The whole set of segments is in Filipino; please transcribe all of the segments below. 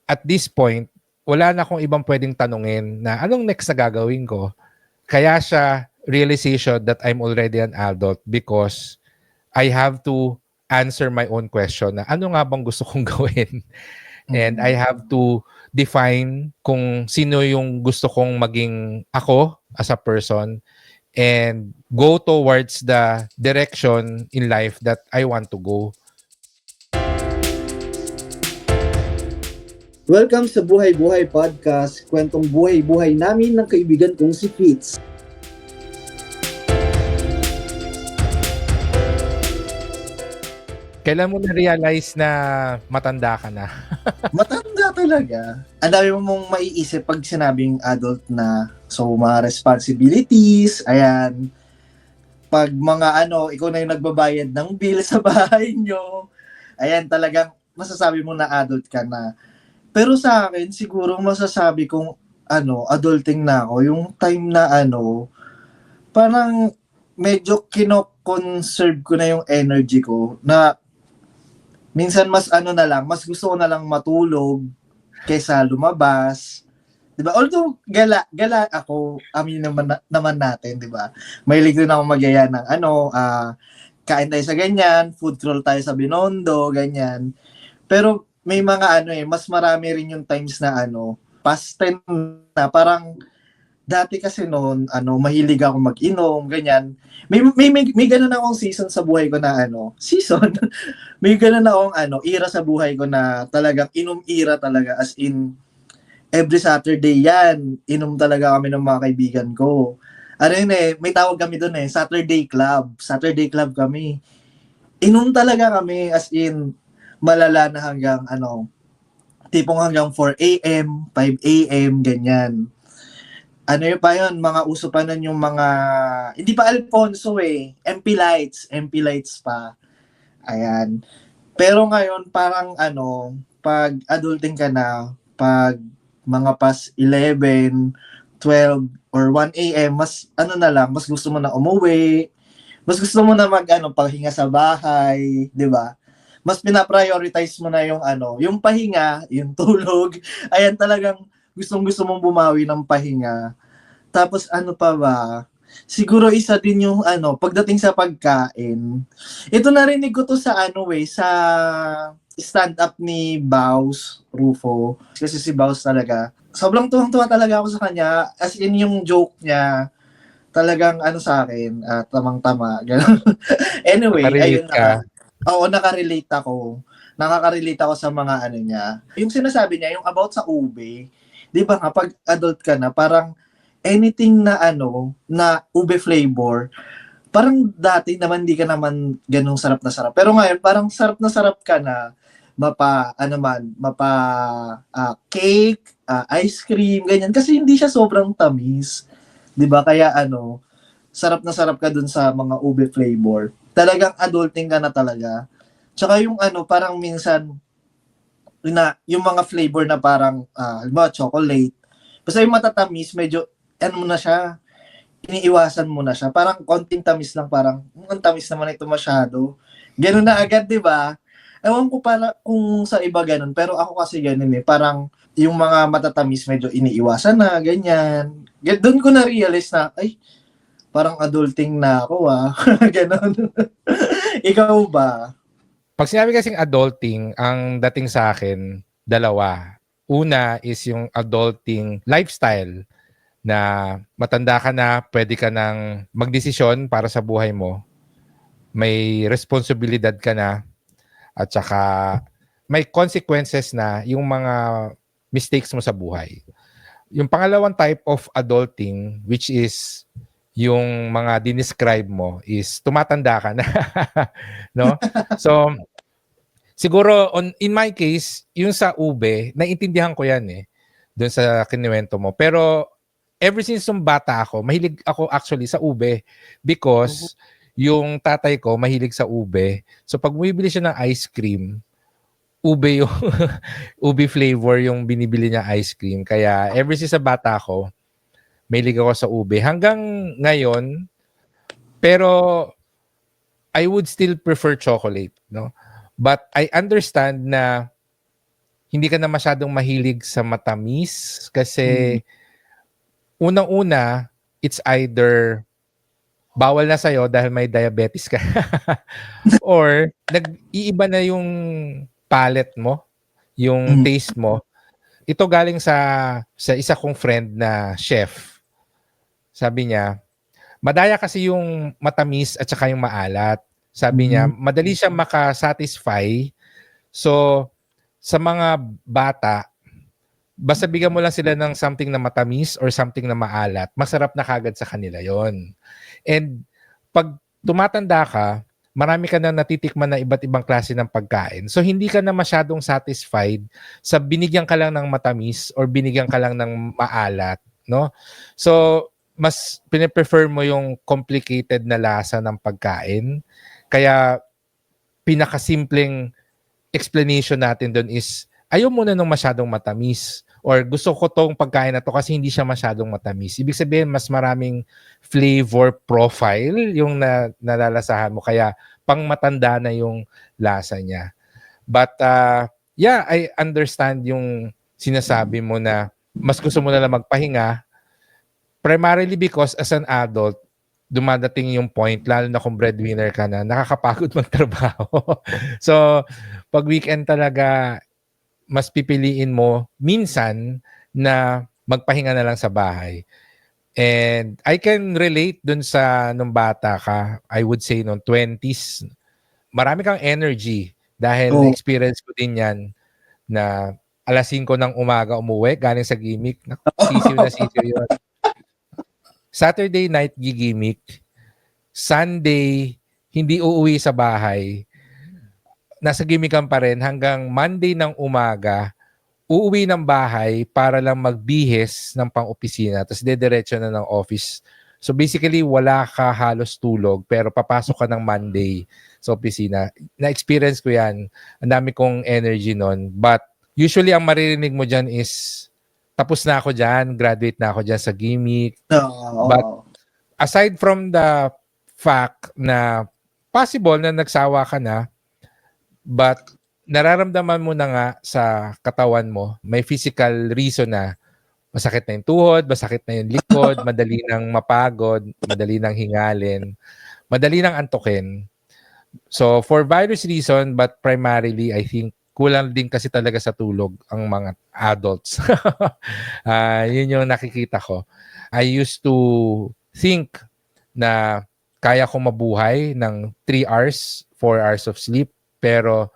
at this point, wala na akong ibang pwedeng tanungin na anong next na gagawin ko. Kaya siya realization that I'm already an adult because I have to answer my own question na ano nga bang gusto kong gawin. And I have to define kung sino yung gusto kong maging ako as a person and go towards the direction in life that I want to go. Welcome sa Buhay Buhay Podcast, kwentong buhay-buhay namin ng kaibigan kong si Fitz. Kailan mo na-realize na matanda ka na? Matanda talaga. Ang dami mong maiisip pag sinabing adult na. So, mga responsibilities, ayan. Pag mga ikaw na yung nagbabayad ng bill sa bahay nyo. Ayan, talagang masasabi mo na adult ka na. Pero sa akin, siguro masasabi kong adulting na ako. Yung time na parang medyo kino-conserve ko na yung energy ko na minsan mas mas gusto ko na lang matulog kaysa lumabas. 'Di ba? Although gala ako, naman natin, 'di ba? Mahilig din ako magyaya ng kain tayo sa ganyan, food crawl tayo sa Binondo, ganyan. Pero may mga mas marami rin yung times na past tense na parang dati kasi noon, mahilig ako mag-inom, ganyan. May ganun akong season sa buhay ko na season. May ganun akong era sa buhay ko na talagang inom era talaga, as in every Saturday yan, inom talaga kami ng mga kaibigan ko. May tawag kami doon Saturday Club. Saturday Club kami. Inom talaga kami, as in malala na hanggang tipong hanggang 4 a.m., 5 a.m., ganyan. Yung pa yun, mga uso pa nun yung mga, hindi pa Alfonso MP Lights pa. Ayan. Pero ngayon, parang pag adulting ka na, pag mga past 11, 12, or 1 a.m., mas mas gusto mo na umuwi, mas gusto mo na paghinga sa bahay, di ba? Mas pina-prioritize mo na yung pahinga, yung tulog. Ayan, talagang gustong-gusto mong bumawi ng pahinga. Tapos pa ba? Siguro isa din yung pagdating sa pagkain. Ito narinig ko to sa sa stand-up ni Baus Rufo. Kasi si Baus talaga, sobrang tuwang-tuwa talaga ako sa kanya. As in yung joke niya, talagang sa akin, tamang-tama. Anyway, ayun Ka. Oo, nakarelate ako. Nakaka-relate ako sa mga niya. Yung sinasabi niya, yung about sa ube, di ba nga, pag adult ka na, parang anything na na ube flavor, parang dati naman di ka naman ganung sarap na sarap. Pero ngayon, parang sarap na sarap ka na, cake, ice cream, ganyan. Kasi hindi siya sobrang tamis. Di ba? Kaya sarap na sarap ka dun sa mga ube flavor. Talagang adulting ka na talaga. Tsaka yung parang minsan, yung mga flavor na parang, halimbawa chocolate, basta yung matatamis, medyo, mo na siya, iniiwasan mo na siya. Parang konting tamis lang, parang, ang tamis naman ito masyado. Ganun na agad, di ba? Ewan ko para kung sa iba ganun, pero ako kasi ganun parang, yung mga matatamis medyo iniiwasan na, ganyan. Doon ko na-realize na, ay, parang adulting na ako Ganon. Ikaw ba? Pag sinabi kasing adulting, ang dating sa akin, dalawa. Una is yung adulting lifestyle na matanda ka na, pwede ka nang magdesisyon para sa buhay mo. May responsibilidad ka na at saka may consequences na yung mga mistakes mo sa buhay. Yung pangalawang type of adulting, which is yung mga dinescribe mo, is tumatanda ka na. No? So, siguro, in my case, yung sa ube, naiintindihan ko yan doon sa kinuwento mo. Pero, ever since yung bata ako, mahilig ako actually sa ube because yung tatay ko mahilig sa ube. So, pag bumibili siya ng ice cream, ube yung ube flavor yung binibili niya ice cream. Kaya, ever since sa bata ako, mahilig ako sa ube. Hanggang ngayon, pero I would still prefer chocolate, no? But I understand na hindi ka na masyadong mahilig sa matamis kasi unang-una, it's either bawal na sa'yo dahil may diabetes ka or nag-iiba na yung palate mo, yung taste mo. Ito galing sa isa kong friend na chef. Sabi niya, madaya kasi yung matamis at saka yung maalat. Sabi niya, madali siyang makasatisfy. So, sa mga bata, basta bigyan mo lang sila ng something na matamis or something na maalat, masarap na kagad sa kanila yon. And pag tumatanda ka, marami ka na natitikman na iba't ibang klase ng pagkain. So hindi ka na masyadong satisfied sa binigyan ka lang ng matamis or binigyan ka lang ng maalat, no? So mas piniprefer mo yung complicated na lasa ng pagkain. Kaya pinakasimpleng explanation natin doon is ayaw muna ng masyadong matamis or gusto ko tong pagkain na to kasi hindi siya masyadong matamis. Ibig sabihin, mas maraming flavor profile yung nalalasahan mo. Kaya pang matanda na yung lasa niya. But yeah, I understand yung sinasabi mo na mas gusto mo na lang magpahinga primarily because as an adult, dumadating yung point, lalo na kung breadwinner ka na, nakakapagod magtrabaho. So, pag weekend talaga, mas pipiliin mo minsan na magpahinga na lang sa bahay. And I can relate dun sa nung bata ka, I would say nung 20s, marami kang energy dahil na-experience ko din yan na alas 5 ng umaga umuwi, galing sa gimmick. Sisiw na sisiw yun. Saturday night gigimik, Sunday hindi uuwi sa bahay, nasa gimikan pa rin hanggang Monday ng umaga, uuwi ng bahay para lang magbihis ng pang-opisina, tapos dediretso na ng office. So basically, wala ka halos tulog, pero papasok ka ng Monday sa opisina. Na-experience ko yan. Ang dami kong energy nun. But usually, ang maririnig mo dyan is, tapos na ako dyan, graduate na ako dyan sa gimmick. But aside from the fact na possible na nagsawa ka na, but nararamdaman mo na nga sa katawan mo, may physical reason na masakit na yung tuhod, masakit na yung likod, madali nang mapagod, madali nang hingalin, madali nang antukin. So for various reason, but primarily I think kulang din kasi talaga sa tulog ang mga adults. Yun yung nakikita ko. I used to think na kaya ko mabuhay ng 3 hours, 4 hours of sleep, pero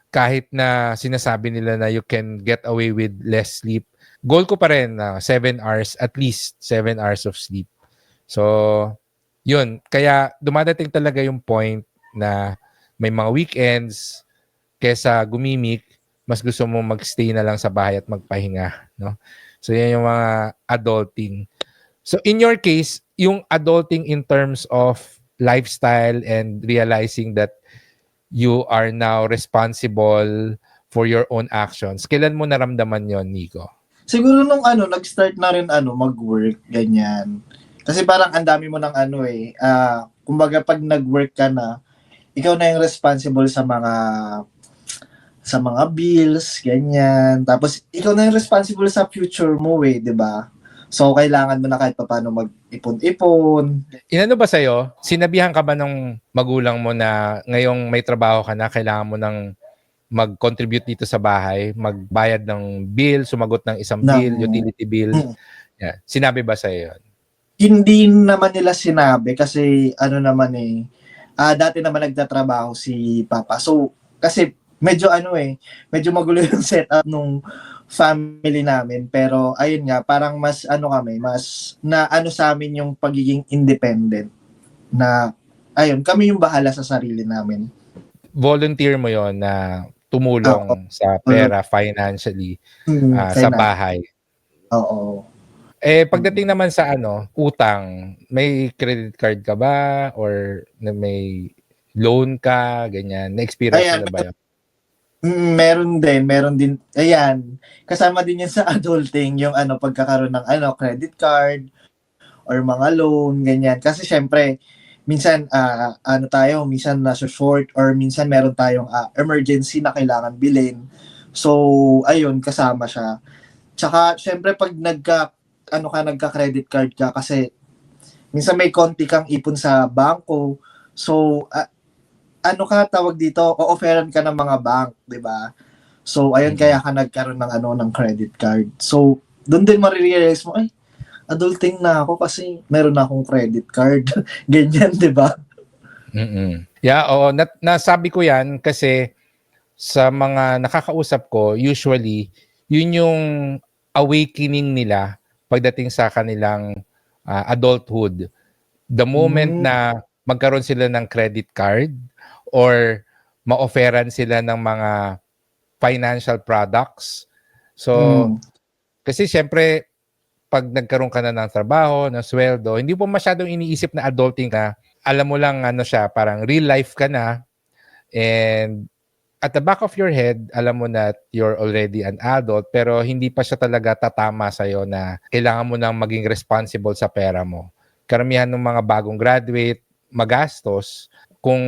kahit na sinasabi nila na you can get away with less sleep, goal ko pa rin na 7 hours, at least 7 hours of sleep. So, yun. Kaya dumadating talaga yung point na may mga weekends, kesa gumimik, mas gusto mo magstay na lang sa bahay at magpahinga. No? So, yan yung mga adulting. So, in your case, yung adulting in terms of lifestyle and realizing that you are now responsible for your own actions. Kailan mo naramdaman yon, Nico? Siguro nung nag-start na rin mag-work, ganyan. Kasi parang ang dami mo ng kumbaga pag nag-work ka na, ikaw na yung responsible sa mga bills, ganyan. Tapos ikaw na yung responsible sa future mo 'di ba? So, kailangan mo na kahit paano mag-ipon-ipon. Inano ba sa'yo? Sinabihan ka ba ng magulang mo na ngayong may trabaho ka na, kailangan mo nang mag-contribute dito sa bahay, magbayad ng bill, sumagot ng isang bill, utility bill? Yeah. Sinabi ba sa'yo yun? Hindi naman nila sinabi kasi dati naman nagtatrabaho si Papa. So, kasi medyo magulo yung setup nung family namin, pero ayun nga, parang mas sa amin yung pagiging independent na kami yung bahala sa sarili namin. Volunteer mo yon na tumulong sa pera financially sa bahay. Oo. Pagdating naman sa utang, may credit card ka ba or may loan ka, ganyan? Na-experience mo na ba yun? Meron din. Ayan, kasama din yan sa adulting, yung pagkakaroon ng credit card or mga loan, ganyan. Kasi syempre, minsan minsan nasa short or minsan meron tayong emergency na kailangan bilhin. So, ayun, kasama siya. Tsaka, syempre, pag nagka-credit card ka, kasi minsan may konti kang ipon sa bangko. So, ano ka tawag dito, o-offeran ka ng mga bank, 'di ba? So, ayun Mm-mm. kaya ka nagkaroon ng ng credit card. So, doon din marirealize mo, ay, adulting na ako kasi meron na akong credit card. Ganyan, 'di ba? Mm-mm. Yeah, oo, nasabi ko 'yan kasi sa mga nakakausap ko, usually, yun yung awakening nila pagdating sa kanilang adulthood. The moment Mm, na magkaroon sila ng credit card or ma-offeran sila ng mga financial products. So, mm, kasi syempre, pag nagkaroon ka na ng trabaho, ng sweldo, hindi mo masyadong iniisip na adulting ka. Alam mo lang ano siya, parang real life ka na. And at the back of your head, alam mo na you're already an adult, pero hindi pa siya talaga tatama sa'yo na kailangan mo nang maging responsible sa pera mo. Karamihan ng mga bagong graduate, magastos, kung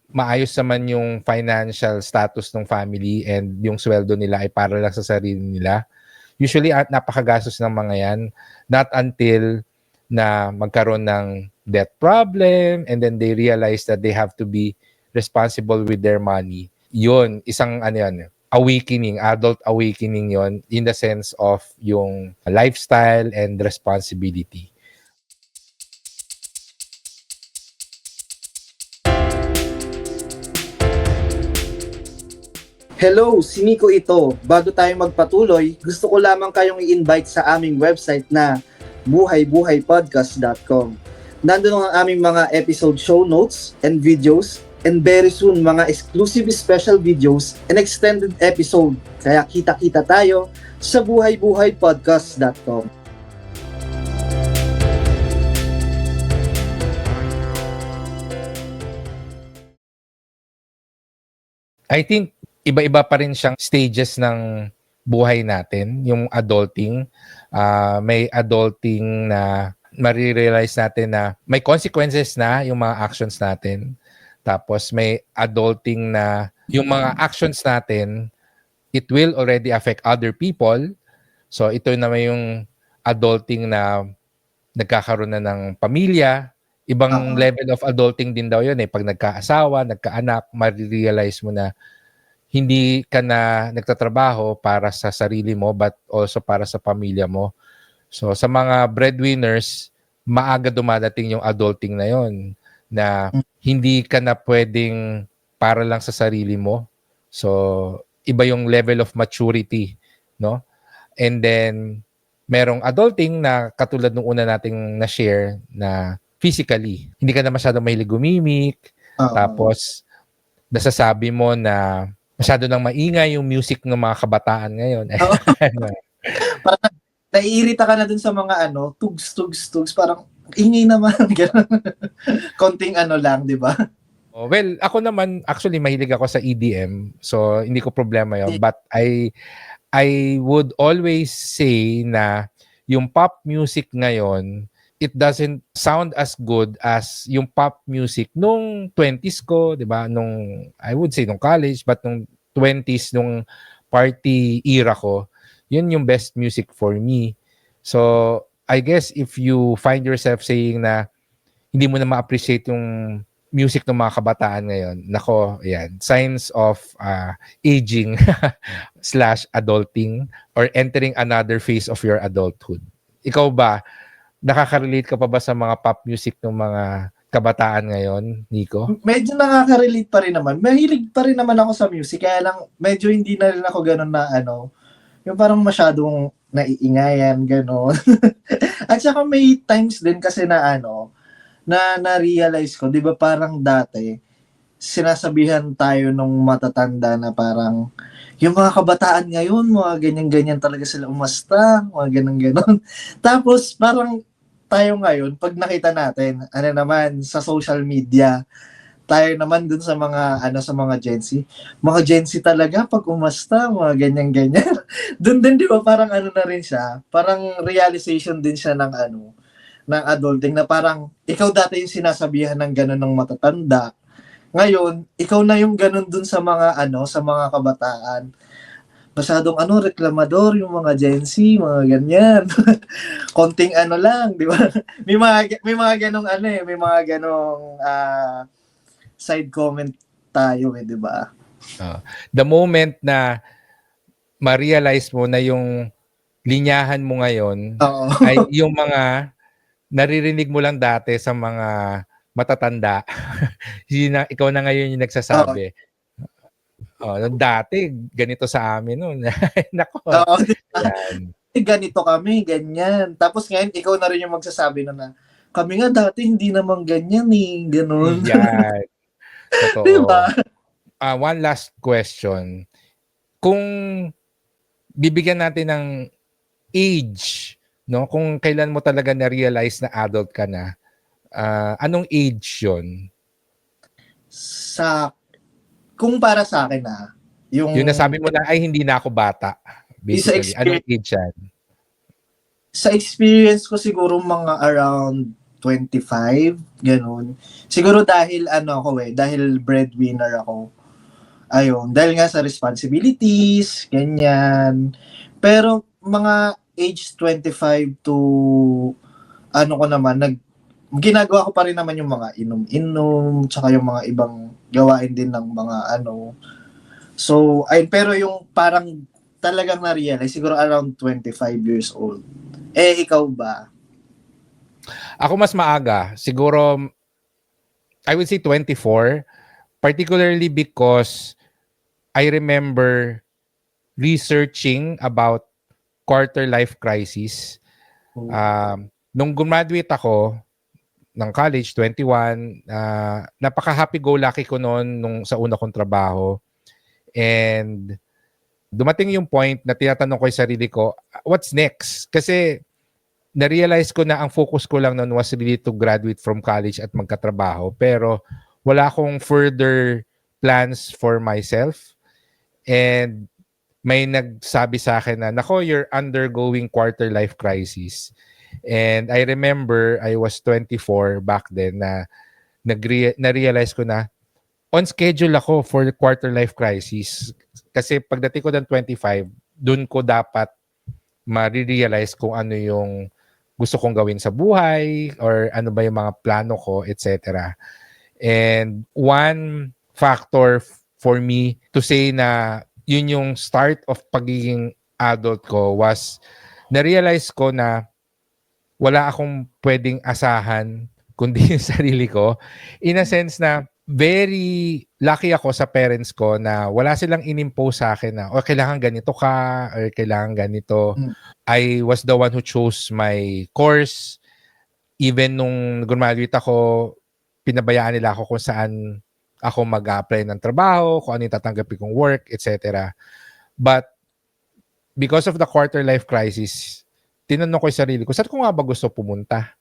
maayos naman yung financial status ng family and yung sweldo nila ay para lang sa sarili nila, usually napakagastos ng mga yan. Not until na magkaroon ng debt problem and then they realize that they have to be responsible with their money. Yun, isang ano yan, awakening, adult awakening yon in the sense of yung lifestyle and responsibility. Hello, si Nico ito. Bago tayo magpatuloy, gusto ko lamang kayong i-invite sa aming website na buhaybuhaypodcast.com. Nandun ang aming mga episode show notes and videos, and very soon mga exclusive special videos and extended episode. Kaya kita-kita tayo sa buhaybuhaypodcast.com. I think iba-iba pa rin siyang stages ng buhay natin, yung adulting. May adulting na marirealize natin na may consequences na yung mga actions natin. Tapos may adulting na yung mga actions natin, it will already affect other people. So ito naman yung adulting na nagkakaroon na ng pamilya. Ibang Oo. level of adulting din daw yun eh. Pag nagkaasawa, nagkaanak, marirealize mo na hindi ka na nagtatrabaho para sa sarili mo but also para sa pamilya mo. So sa mga breadwinners, maaga dumadating yung adulting na yon na hindi ka na pwedeng para lang sa sarili mo. So iba yung level of maturity, no? And then merong adulting na katulad nung una nating na-share na physically, hindi ka na masyadong mahilig gumimik, Oo. tapos nasasabi mo na masyado nang maingay yung music ng mga kabataan ngayon. Oo. Parang naiirita ka na dun sa mga tugs, tugs, tugs. Parang ingay naman. Ganun. Konting lang, di ba? Well, ako naman, actually, mahilig ako sa EDM. So, hindi ko problema yon. But I would always say na yung pop music ngayon, it doesn't sound as good as yung pop music nung 20s ko, 'di ba? Nung I would say nung college, but nung 20s nung party era ko, yun yung best music for me. So, I guess if you find yourself saying na hindi mo na ma-appreciate yung music ng mga kabataan ngayon, nako, yan, signs of aging slash adulting or entering another phase of your adulthood. Ikaw ba, nakaka-relate ka pa ba sa mga pop music ng mga kabataan ngayon, Nico? Medyo nakaka-relate pa rin naman. Mahilig pa rin naman ako sa music. Kaya lang, medyo hindi na rin ako ganun na yung parang masyadong naiingayan, gano'n. At saka may times din kasi na na na-realize ko, 'di ba parang dati sinasabihan tayo nung matatanda na parang yung mga kabataan ngayon, mga ganyan-ganyan talaga sila umasta, mga ganun-ganon. Tapos parang tayo ngayon, pag nakita natin, naman, sa social media, tayo naman dun sa mga, sa mga Gen Z. Mga Gen Z talaga, pag umasta, mga ganyan-ganyan. Dun din, di ba, parang na rin siya, parang realization din siya ng ng adulting na parang ikaw dati yung sinasabihan ng gano'n ng matatanda. Ngayon, ikaw na yung gano'n dun sa mga sa mga kabataan. masyadong reklamador yung mga Gen Z, mga ganyan. Konting lang, di ba? May mga ganong may mga ganong side comment tayo di ba? The moment na ma-realize mo na yung linyahan mo ngayon Oo. ay yung mga naririnig mo lang dati sa mga matatanda. Ikaw na ngayon yung Oo. nagsasabi. Dati ganito sa amin noon. Nako. Oo, di ba? Yan. Ganito kami, ganyan. Tapos ngayon, ikaw na rin yung magsasabi na kami nga dati hindi naman ganyan ganun. Yan. Di ba? Totoo. One last question. Kung bibigyan natin ng age, no? Kung kailan mo talaga na-realize na adult ka na, anong age 'yon? Kung para sa akin Yung nasabi mo na, ay hindi na ako bata. Basically, anong age yan? Sa experience ko siguro mga around 25, ganun. Siguro dahil dahil breadwinner ako. Ayun, dahil nga sa responsibilities, ganyan. Pero mga age 25 to ko naman, ginagawa ko pa rin naman yung mga inom-inom, tsaka yung mga ibang gawain din ng mga So, pero yung parang talagang na-realize, siguro around 25 years old. Ikaw ba? Ako mas maaga. Siguro, I would say 24. Particularly because I remember researching about quarter life crisis. Nung graduate ako ng college, 21, napaka-happy-go-lucky ko noon nung sa una kong trabaho. And dumating yung point na tinatanong ko yung sarili ko, what's next? Kasi na-realize ko na ang focus ko lang noon was really to graduate from college at magkatrabaho. Pero wala akong further plans for myself. And may nagsabi sa akin na, nako, you're undergoing quarter life crisis. And I remember I was 24 back then na na-realize ko na on schedule ako for the quarter life crisis. Kasi pagdating ko ng 25, dun ko dapat ma-realize kung ano yung gusto kong gawin sa buhay or ano ba yung mga plano ko, etc. And one factor for me to say na yun yung start of pagiging adult ko was na-realize ko na wala akong pwedeng asahan kundi yung sarili ko. In a sense na very lucky ako sa parents ko na wala silang inimpose sa akin na kailangan ganito ka or kailangan ganito. I was the one who chose my course. Even nung graduate ako, pinabayaan nila ako kung saan ako mag-apply ng trabaho, kung ano yung tatanggapin kong work, etc. But because of the quarter life crisis, tinanong ko yung sarili ko, saan ko nga ba gusto pumunta?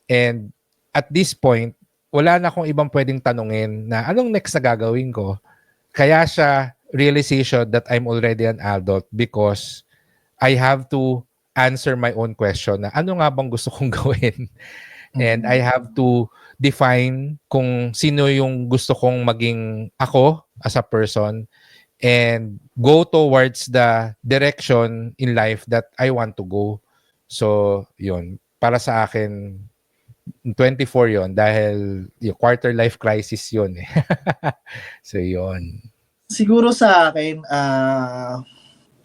And at this point, wala na akong ibang pwedeng tanungin na anong next na gagawin ko. Kaya siya realization that I'm already an adult because I have to answer my own question na ano nga bang gusto kong gawin. And I have to define kung sino yung gusto kong maging ako as a person and go towards the direction in life that I want to go. So, yun. Para sa akin, 24 yon dahil yung quarter life crisis yun eh. So, yun. Siguro sa akin,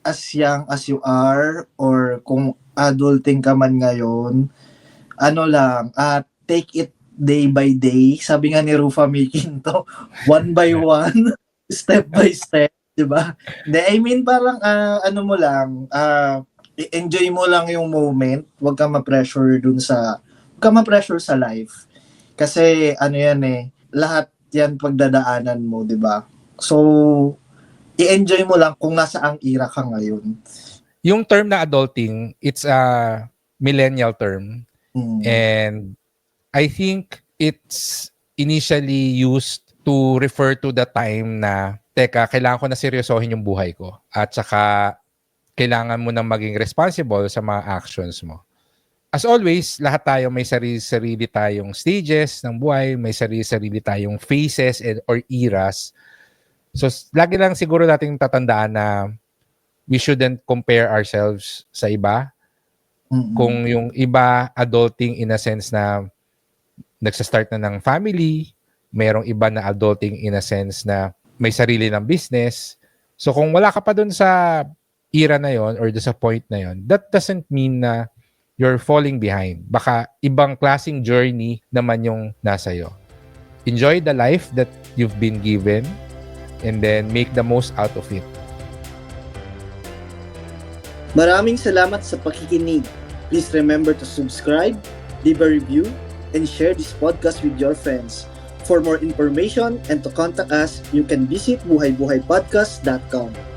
as young as you are or kung adulting ka man ngayon, take it day by day. Sabi nga ni Rufa Mikinto, one by one, step by step, di ba? I mean, parang mo lang, enjoy mo lang yung moment, huwag ka ma-pressure sa life. Kasi lahat yan pagdadaanan mo, di ba? So, i-enjoy mo lang kung nasaang era ka ngayon. Yung term na adulting, it's a millennial term. And I think it's initially used to refer to the time na, teka, kailangan ko na seryosohin yung buhay ko. At saka, kailangan mo nang maging responsible sa mga actions mo. As always, lahat tayo may sarili tayong stages ng buhay, may sarili tayong phases or eras. So, lagi lang siguro nating tatandaan na we shouldn't compare ourselves sa iba. Kung yung iba adulting in a sense na nagsa-start na ng family, merong iba na adulting in a sense na may sarili ng business. So kung wala ka pa dun sa era na yon or sa point na yon, that doesn't mean na you're falling behind. Baka ibang klaseng journey naman yung nasa iyo. Enjoy the life that you've been given and then make the most out of it. Maraming salamat sa pakikinig. Please remember to subscribe, leave a review, and share this podcast with your friends. For more information and to contact us, you can visit buhaybuhaypodcast.com.